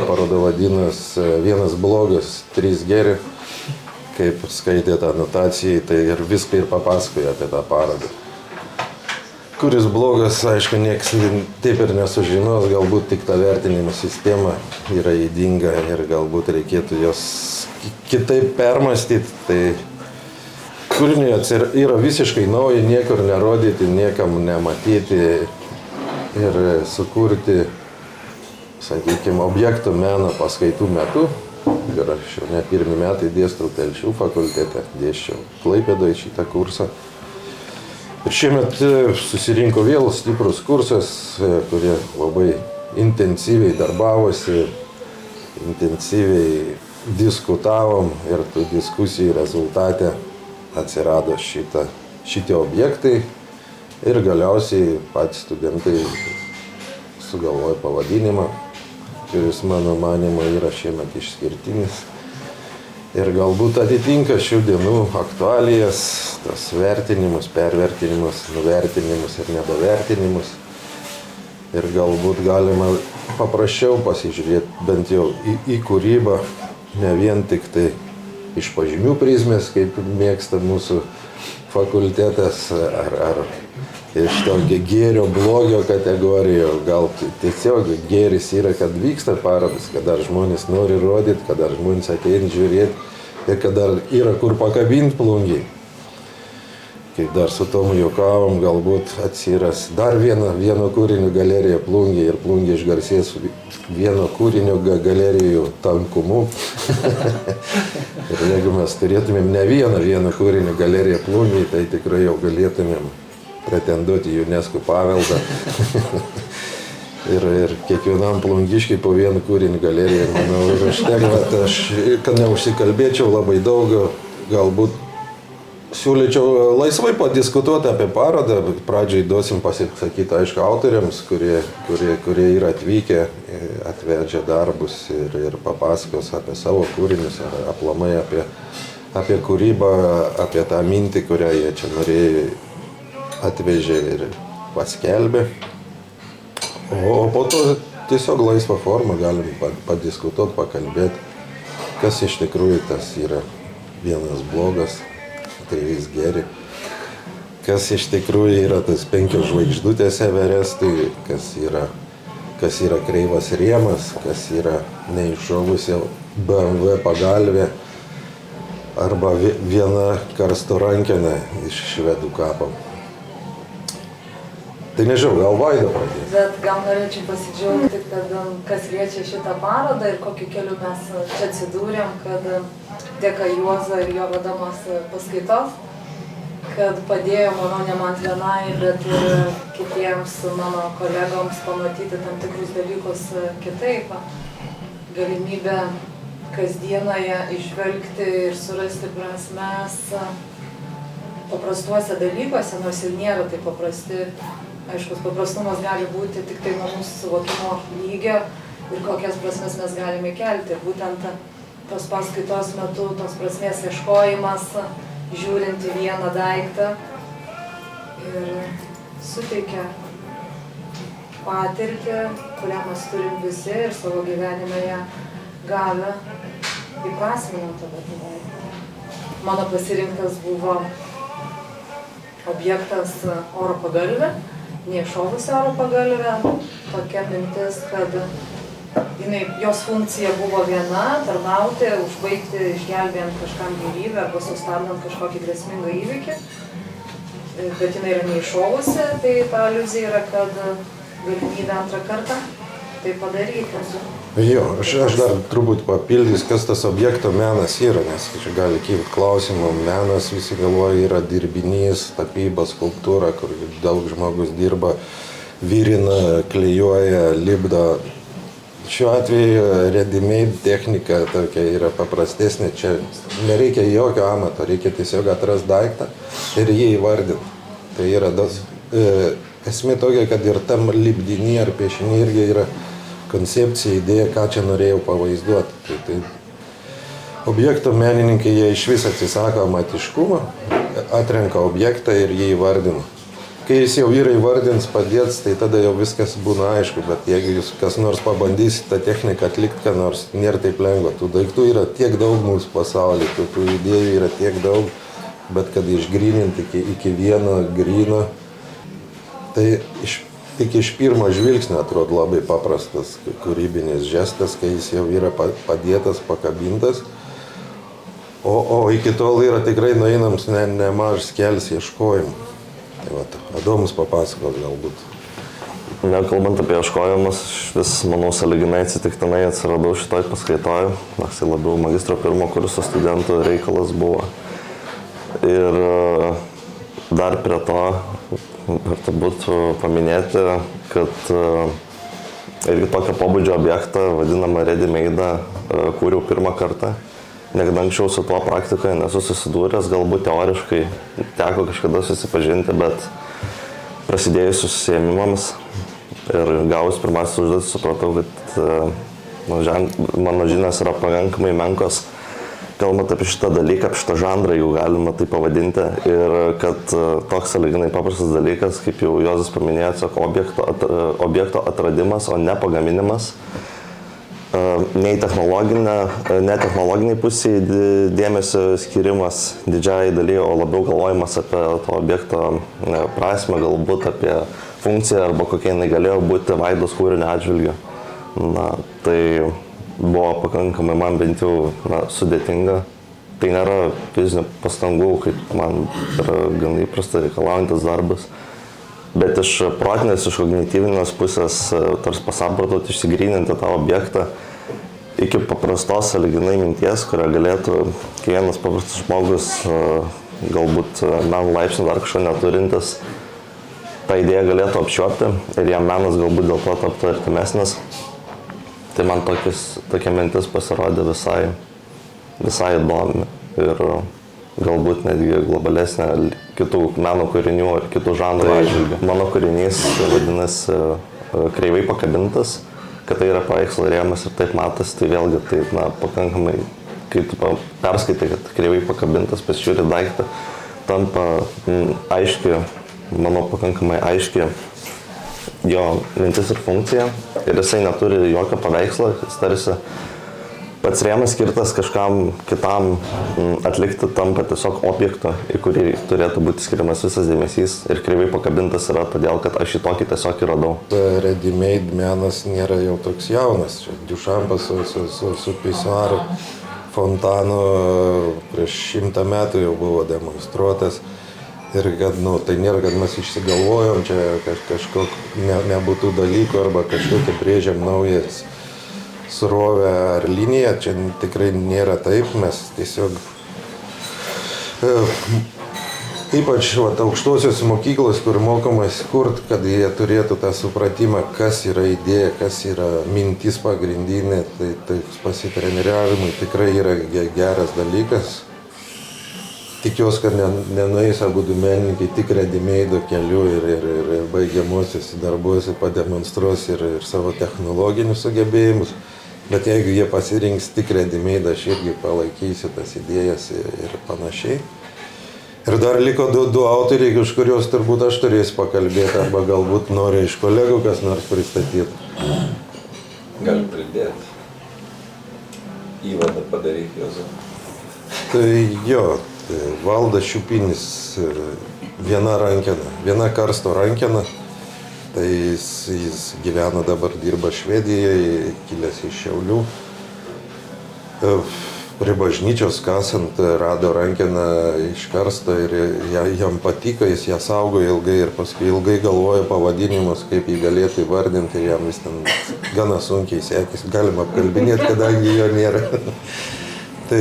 Paroda vadinasi Vienas blogas, 3 geri. Kaip skaitėte anotacijai, tai ir viską ir papasakoja apie tą parodą. Kuris blogas, aišku, nieks taip ir nesužinos, galbūt tik ta vertinimo sistema yra ydinga ir galbūt reikėtų jos kitaip permastyti. Tai kūriniai yra visiškai nauji, niekur nerodyti, niekam nematyti ir sukurti, sakykime, objektų meno paskaitų metu. Ir aš jau ne pirmi metai dėstau Telšių fakultete, dėsčiau Klaipėdoje šitą kursą. Ir šiemet susirinko vėl stiprus kursas, kurie labai intensyviai darbavosi, intensyviai diskutavom ir tų diskusijų rezultate atsirado šitie objektai ir galiausiai patys studentai sugalvojo pavadinimą, kuris mano manymu yra šiemet išskirtinis ir galbūt atitinka šių dienų aktualijas, tas vertinimus, pervertinimus, nuvertinimus ir nedavertinimus. Ir galbūt galima paprasčiau pasižiūrėti bent jau į kūrybą, ne vien tik tai iš pažymių prizmės, kaip mėgsta mūsų fakultetas, ar iš tokio gėrio blogio kategorijų. Gal tiesiog gėris yra, kad vyksta parodas, kad dar žmonės nori rodyti, kad dar žmonės ateina žiūrėti ir kad dar yra kur pakabinti plungį. Kaip dar su tomu juokavom, galbūt atsiras dar vieno kūrinio galerija plungį ir plungį išgarsės vieno kūrinio galerijų tankumu. Ir jeigu mes turėtumėm ne vieno kūrinio galeriją plungį, tai tikrai jau galėtumėm pretenduoti į UNESCO paveldą. ir kiekvienam plungiškiai po vieną kūrinį galeriją, manau, ir aš, kad neužsikalbėčiau labai daug, galbūt siūlyčiau laisvai padiskutuoti apie parodą. Pradžiai duosim pasisakyti, aišku, autoriams, kurie yra atvykę, atvežę darbus ir papasakos apie savo kūrinius, ar aplamai apie kūrybą, apie tą mintį, kurią jie čia norėjo atvežė ir paskelbė. O po to tiesiog laisvą formą galim padiskutuoti, pakalbėti, kas iš tikrųjų tas yra vienas blogas, 3 geri, kas iš tikrųjų yra tas 5 žvaigždutės Everestui, kas yra kreivas rėmas, kas yra neiššovusi BMW pagalvė arba viena karsto rankena iš švedų kapo. Tai nežinau, gal Vaida pradės. Bet gal norėčiau pasidžiaugti, kad kas liečia šitą parodą ir kokiu keliu mes čia atsidūrėm, kad dėka Juozo ir jo vedamos paskaitos, kad padėjo, manau, ne man vienai, bet ir kitiems mano kolegoms pamatyti tam tikrus dalykus kitaip. Galimybę kasdienoje išvelgti ir surasti prasmes paprastuose dalykuose, nors ir nėra tai paprasti. Aiškus, paprastumas gali būti tik tai nuo mūsų suvokimo lygio ir kokias prasmes mes galime kelti. Būtent tos paskaitos metu tos prasmės ieškojimas, žiūrint į vieną daiktą ir suteikia patirtį, kurią mes turim visi ir savo gyvenime ją gavę įprasminam tada tą daiktą. Mano pasirinktas buvo objektas oro pagalvė, neiššovusi oro pagalvė, tokia mintis, kad jos funkcija buvo viena – tarnauti, užbaigti, išgelbėjant kažkam gyvybę arba sustabdant kažkokį grėsmingą įvykį. Bet jinai yra neiššovusi, tai ta aliuzija yra, kad galimybė antrą kartą tai padaryti. Jo, aš dar truputį papildys, kas tas objekto menas yra, nes čia gali kilti klausimų. Menas, visi galvoja, yra dirbinys, tapyba, skulptūra, kur daug žmogus dirba, virina, klijuoja, lipdo. Šiuo atveju ready-made technika tokia yra paprastesnė, čia nereikia jokio amato, reikia tiesiog atrasti daiktą ir jį įvardinti. Tai yra esmė tokia, kad ir tam lipdiny ar piešiny irgi yra koncepcija, idėja, ką čia norėjau pavaizduoti. Tai objekto menininkai, jie iš vis atsisako amatiškumo, atrenka objektą ir jį įvardina. Kai jis jau yra įvardins, padėts, tai tada jau viskas būna aišku, bet jeigu jūs kas nors pabandysit tą techniką atlikti, ką nors, nėra taip lengva. Tų daiktų yra tiek daug mūsų pasaulyje, tų idėjų yra tiek daug, bet kad išgryninti iki vieno gryno, tai tik iš pirmo žvilgsnio atrodo labai paprastas kūrybinis žestas, kai jis jau yra padėtas, pakabintas, o iki tol yra tikrai nueinams nemažas kelias ieškojimų. Tai va, Adomas papasakos galbūt. Kalbant apie ieškojimus, vis, manau, sąlyginai atsitiktinai atsiradau šitoj paskaitoj, nors tai labiau magistro pirmo kurso studentų reikalas buvo. Ir dar prie to verta būtų paminėti, kad irgi tokio pobūdžio objektą, vadinamą ready-made, kūriau pirmą kartą. Niekada anksčiau su tuo praktikoje nesu susidūręs, galbūt teoriškai teko kažkada susipažinti, bet prasidėjus užsiėmimams ir gavus pirmasis užduotis supratau, kad mano žinios yra pakankamai menkos, kalbant apie šitą dalyką, apie šitą žanrą, jeigu galima tai pavadinti, ir kad toks sąlyginai paprastas dalykas, kaip jau Juozas paminėjo, objekto atradimas, o ne pagaminimas, ne technologiniai pusiai dėmesio skirimas didžiai dalyje, o labiau galvojimas apie to objekto prasmę, galbūt apie funkciją arba kokia jinai galėjo būti vaidos kūrinio atžvilgiu. Tai buvo pakankamai man bent jau sudėtinga. Tai nėra fizinių pastangų, kaip man yra gan įprasta reikalaujantis darbas. Bet iš protinės, iš kognityvinės pusės tarsi pasamprotauti, išsigryninti tą objektą iki paprastos sąlyginai minties, kurią galėtų kiekvienas paprastas žmogus, galbūt meno laipsnį dar kažko neturintis, tą idėją galėtų apčiuopti ir jam menas galbūt dėl to taptų artimesnis. Tai man tokia mintis pasirodė visai įdomi ir galbūt netgi globalesnė kitų meno kūrinių ar kitų žanrų atžvilgių. Mano kūrinys vadinasi Kreivai pakabintas, kad tai yra paveikslo rėmas ir taip matosi, tai vėlgi tai pakankamai, kai tu perskaitai, kad kreivai pakabintas, pasižiūri daiktą, tampa aiški, manau, pakankamai aiški jo mintis ir funkcija ir jisai neturi jokio paveikslo, jis tarsi pats rėmas skirtas kažkam kitam atlikti, tampa tiesiog objektu, į kurį turėtų būti skiriamas visas dėmesys ir kreivai pakabintas yra todėl, kad aš šį tokį tiesiog ir radau. Ready-made menas nėra jau toks jaunas. Čia Duchampas su Pisuaru fontanu prieš 100 metų jau buvo demonstruotas. Ir kad, tai nėra, kad mes išsigalvojom, čia kažkokio nebūtų dalykų arba kažkokį brėžiam naujas srovę ar liniją, čia tikrai nėra taip, mes tiesiog ypač aukštosios mokyklos, kur mokomas kurt, kad jie turėtų tą supratimą, kas yra idėja, kas yra mintis pagrindinė, tai pasitreniriavimui tikrai yra geras dalykas. Tikiuosi, kad nenueis abudu menininkai tik ready-made keliu ir baigiamuosius darbuose pademonstruos ir savo technologinius sugebėjimus. Bet jeigu jie pasirinks tik ready-made, aš irgi palaikysiu tas idėjas ir panašiai. Ir dar liko du autoriai, už kuriuos turbūt aš turėsiu pakalbėti, arba galbūt nori iš kolegų kas nors pristatyti. Gali pridėti. Įvadą padaryti, Juozai. Tai jo, Valdas Šiupinis, viena karsto rankena. Tai jis gyvena dabar, dirba Švedijoje, kilęs iš Šiaulių. Prie bažnyčios kasant rado rankeną iš karsto ir jam patiko, jis ją saugo ilgai ir paskui ilgai galvojo pavadinimus, kaip jį galėtų įvardinti ir jam vis ten gana sunkiai sekėsi, galima apkalbinėti, kadangi jo nėra. Tai,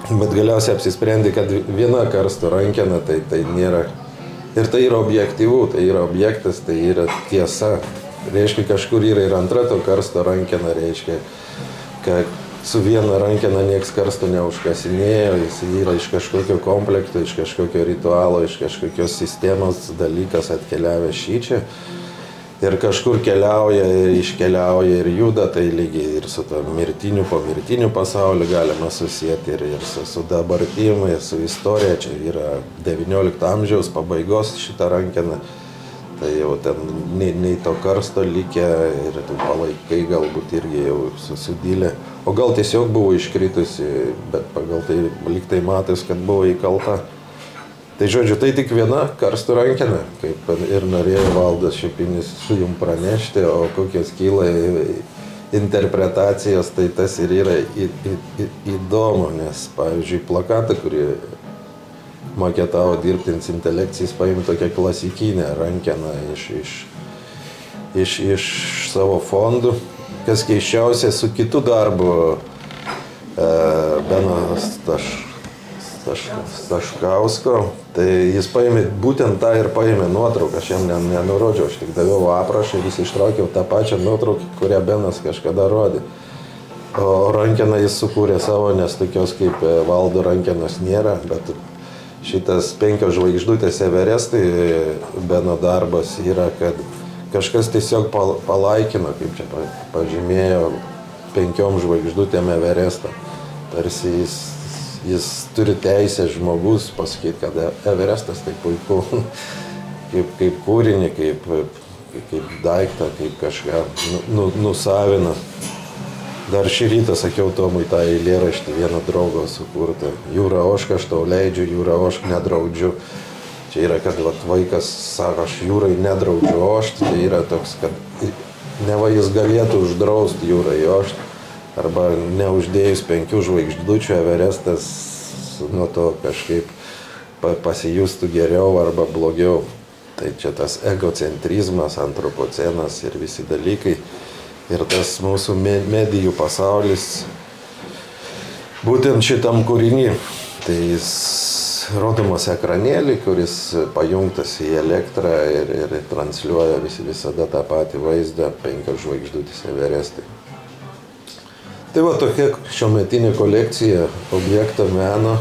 bet galiausiai apsisprendė, kad viena karsto rankena, tai nėra. Ir tai yra objektyvu, tai yra objektas, tai yra tiesa. Reiškia, kažkur yra ir antra to karsto rankena, reiškia, kad su viena rankena nieks karsto neužkasinėjo, jis yra iš kažkokio komplekto, iš kažkokio ritualo, iš kažkokios sistemos dalykas atkeliavęs šičia. Ir kažkur keliauja, ir iškeliauja, ir juda, tai lygiai ir su to pomirtiniu pasauliu galima susijęti, ir su dabartim, ir su istorija. Čia yra 19 amžiaus pabaigos šitą rankeną. Tai jau ten nei to karsto likę, ir tų palaikai galbūt irgi jau susidylė. O gal tiesiog buvo iškritusi, bet pagal tai lyg tai matos, kad buvo įkalta. Tai žodžiu, tai tik viena karsto rankena, kaip ir norėjo Valdas Šiupinis jums pranešti, o kokios kyla interpretacijos, tai tas ir yra įdomu, nes, pavyzdžiui, plakatą, kurį maketavo dirbtinis intelektas, jis paėmė tokią klasikinę rankeną iš savo fondų. Kas keisčiausia, su kitu darbu Benas Staškausko, tai jis paėmė, būtent tą ir paėmė nuotrauką, aš jam nenurodžiau, aš tik daviau aprašą ir jis ištraukiau tą pačią nuotrauką, kurią Benas kažkada rodė. O rankeną jis sukūrė savo, nes tokios kaip Valdo rankenos nėra, bet šitas 5 žvaigždutės Everestai Beno darbas yra, kad kažkas tiesiog palaikino, kaip čia pažymėjo, 5 žvaigždutėm Everestą. Tarsi jis turi teisę žmogus pasakyti, kad Everestas tai puiku, kaip kūrinį, kaip daiktą, kaip kažką nusavina. Dar šį rytą sakiau Tomui tą eilėraštį vieną draugo sukurtą. Jūra ošk, aš tau leidžiu, jūra ošk, nedraudžiu. Čia yra, kad vaikas sako, aš jūrai nedraudžiu ošt, tai yra toks, kad neva jis galėtų uždrausti jūrai ošt. Arba neuždėjus 5 žvaigždučių Everestas nuo to kažkaip pasijustų geriau arba blogiau. Tai čia tas egocentrizmas, antropocenas ir visi dalykai. Ir tas mūsų medijų pasaulis būtent šitam kūrinį. Tai jis rodomas ekranėlį, kuris pajungtas į elektrą ir transliuoja visada tą patį vaizdą, 5 žvaigždutės Everestai. Tai va tokia šiuometinė kolekcija objekto meno.